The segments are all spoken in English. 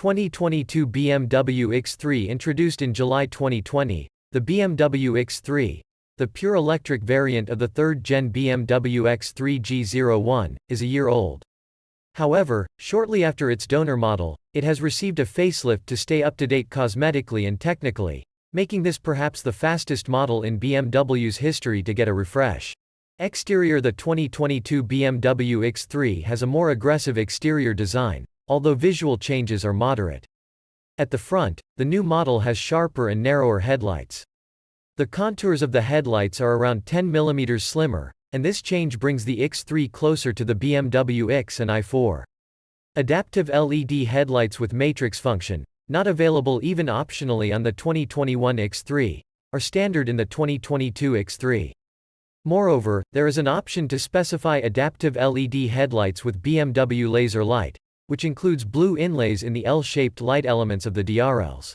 2022 BMW X3 introduced in July 2020, the BMW X3, the pure electric variant of the third-gen BMW X3 G01, is a year old. However, shortly after its donor model, it has received a facelift to stay up-to-date cosmetically and technically, making this perhaps the fastest model in BMW's history to get a refresh. Exterior: the 2022 BMW X3 has a more aggressive exterior design, although visual changes are moderate. At the front, the new model has sharper and narrower headlights. The contours of the headlights are around 10 mm slimmer, and this change brings the X3 closer to the BMW X and i4. Adaptive LED headlights with matrix function, not available even optionally on the 2021 X3, are standard in the 2022 X3. Moreover, there is an option to specify adaptive LED headlights with BMW laser light, which includes blue inlays in the L-shaped light elements of the DRLs.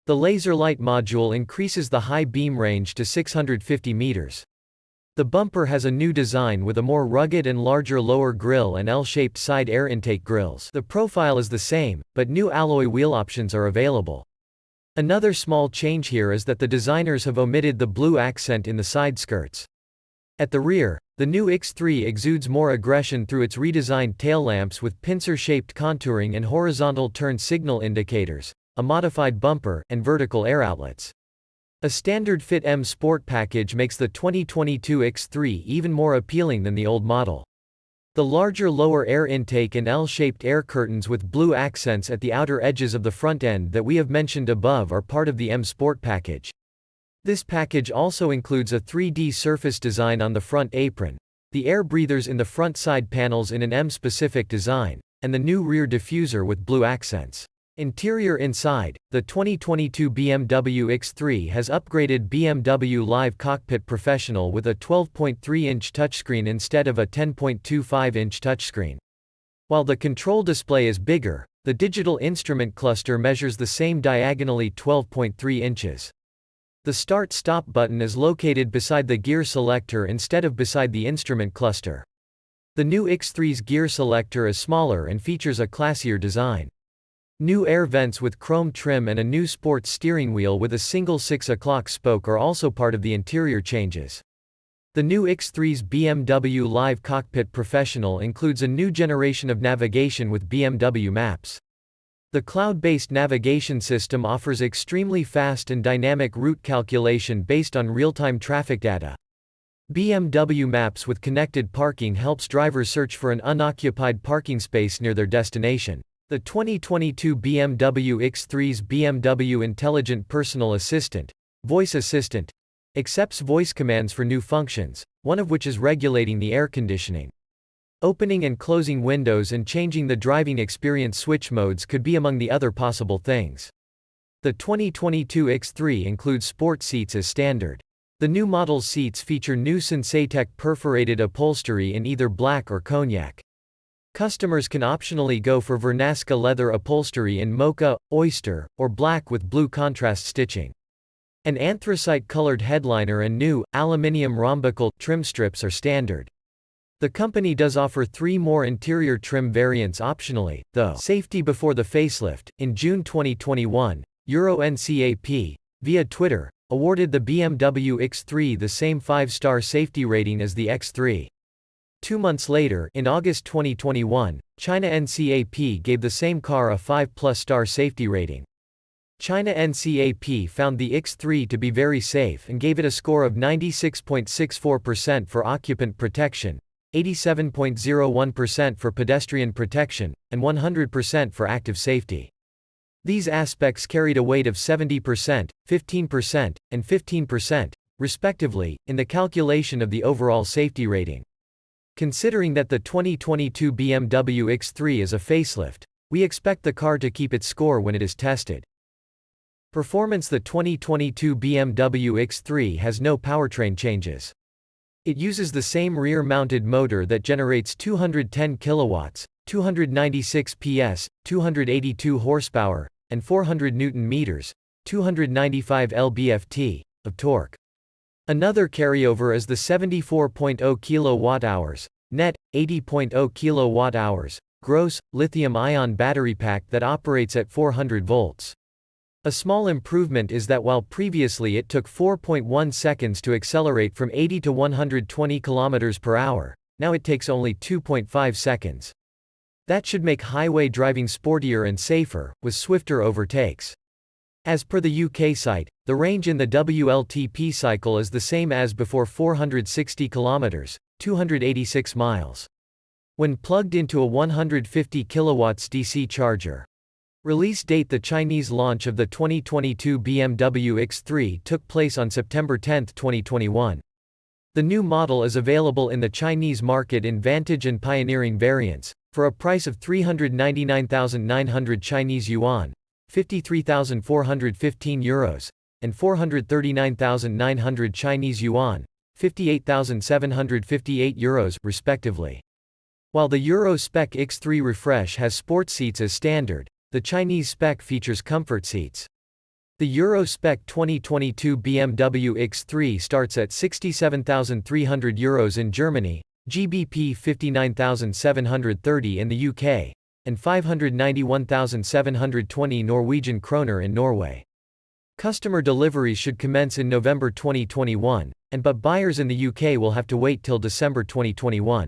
The laser light module increases the high beam range to 650 meters. The bumper has a new design with a more rugged and larger lower grille and L-shaped side air intake grilles. The profile is the same, but new alloy wheel options are available. Another small change here is that the designers have omitted the blue accent in the side skirts. At the rear, the new X3 exudes more aggression through its redesigned tail lamps with pincer-shaped contouring and horizontal turn signal indicators, a modified bumper, and vertical air outlets. A standard fit M Sport package makes the 2022 X3 even more appealing than the old model. The larger lower air intake and L-shaped air curtains with blue accents at the outer edges of the front end that we have mentioned above are part of the M Sport package. This package also includes a 3D surface design on the front apron, the air breathers in the front side panels in an M-specific design, and the new rear diffuser with blue accents. Interior: inside, the 2022 BMW X3 has upgraded BMW Live Cockpit Professional with a 12.3-inch touchscreen instead of a 10.25-inch touchscreen. While the control display is bigger, the digital instrument cluster measures the same diagonally 12.3 inches. The start-stop button is located beside the gear selector instead of beside the instrument cluster. The new X3's gear selector is smaller and features a classier design. New air vents with chrome trim and a new sports steering wheel with a single 6 o'clock spoke are also part of the interior changes. The new X3's BMW Live Cockpit Professional includes a new generation of navigation with BMW Maps. The cloud-based navigation system offers extremely fast and dynamic route calculation based on real-time traffic data. BMW Maps with connected parking helps drivers search for an unoccupied parking space near their destination. The 2022 BMW X3's BMW Intelligent Personal Assistant, Voice Assistant, accepts voice commands for new functions, one of which is regulating the air conditioning. Opening and closing windows and changing the driving experience switch modes could be among the other possible things. The 2022 X3 includes sport seats as standard. The new model's seats feature new Sensatec perforated upholstery in either black or cognac. Customers can optionally go for Vernasca leather upholstery in mocha, oyster, or black with blue contrast stitching. An anthracite-colored headliner and new, aluminium rhombical, trim strips are standard. The company does offer 3 more interior trim variants optionally, though. Safety before the facelift. In June 2021, Euro NCAP, via Twitter, awarded the BMW X3 the same 5-star safety rating as the X3. 2 months later, in August 2021, China NCAP gave the same car a 5+ star safety rating. China NCAP found the X3 to be very safe and gave it a score of 96.64% for occupant protection, 87.01% for pedestrian protection, and 100% for active safety. These aspects carried a weight of 70%, 15%, and 15%, respectively, in the calculation of the overall safety rating. Considering that the 2022 BMW X3 is a facelift, we expect the car to keep its score when it is tested. Performance: the 2022 BMW X3 has no powertrain changes. It uses the same rear-mounted motor that generates 210 kilowatts, 296 PS, 282 horsepower, and 400 Nm, 295 lb-ft, of torque. Another carryover is the 74.0 kWh, net, 80.0 kWh, gross, lithium-ion battery pack that operates at 400 volts. A small improvement is that while previously it took 4.1 seconds to accelerate from 80 to 120 km per hour, now it takes only 2.5 seconds. That should make highway driving sportier and safer, with swifter overtakes. As per the UK site, the range in the WLTP cycle is the same as before: 460 km, 286 miles. When plugged into a 150 kW DC charger. Release date: the Chinese launch of the 2022 BMW X3 took place on September 10, 2021. The new model is available in the Chinese market in Vantage and Pioneering variants, for a price of 399,900 Chinese yuan, €53,415, and 439,900 Chinese yuan, €58,758, respectively. While the Euro spec X3 refresh has sport seats as standard, the Chinese spec features comfort seats. The Euro spec 2022 BMW X3 starts at €67,300 in Germany, GBP 59,730 in the UK, and 591,720 Norwegian kroner in Norway. Customer deliveries should commence in November 2021, but buyers in the UK will have to wait till December 2021.